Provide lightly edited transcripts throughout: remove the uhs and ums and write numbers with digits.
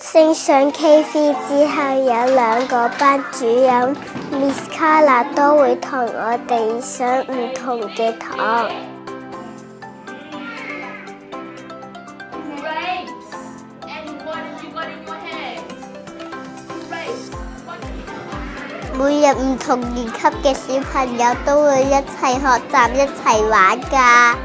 升上 KV 之後，有2個班主任 Miss Carla 都會同我哋上唔同嘅堂。每日唔同年級嘅小朋友都會一齊學習、一齊玩㗎。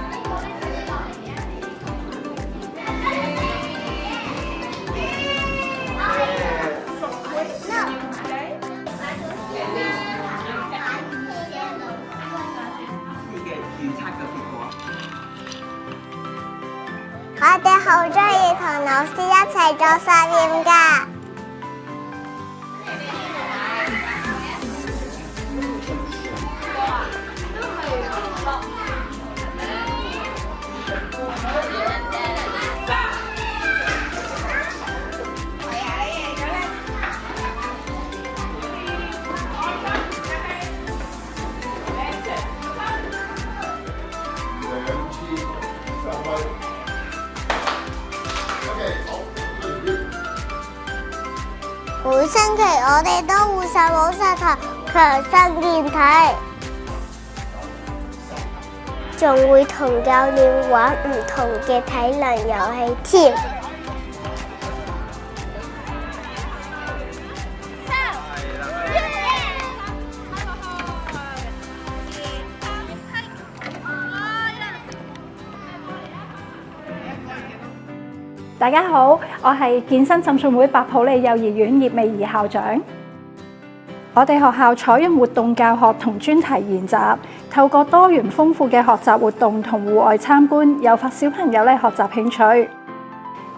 我哋好鍾意同老師一齊做實驗㗎。每星期我哋都會上網上堂強身健體，仲會同教練玩唔同嘅體能遊戲添。大家好，我係健身浸信會白普理幼兒園葉美儀校長。我哋學校採用活動教學同專題研習，透過多元豐富嘅學習活動同戶外參觀，誘發小朋友學習興趣。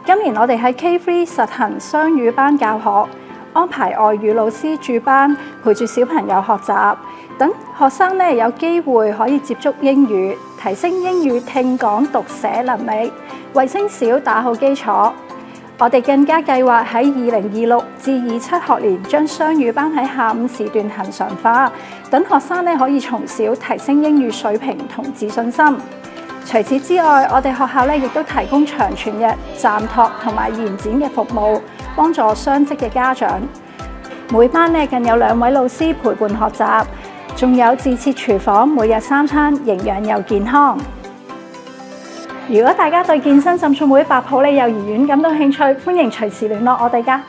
今年我哋喺 K3 實行雙語班教學，安排外語老師駐班，陪住小朋友學習，等學生有機會可以接觸英語，提升英語聽講讀寫能力，為升小打好基礎。我哋更加計劃喺2026至27學年將雙語班喺下午時段恆常化，等學生可以從小提升英語水平同自信心。除此之外，我哋學校亦都提供長全日暫託同埋延展嘅服務，幫助雙職嘅家長。每班更有2位老師陪伴學習，仲有自設廚房，每日3餐營養又健康。如果大家對健身浸信會白普理幼兒園感到興趣，歡迎隨時聯絡我哋㗎。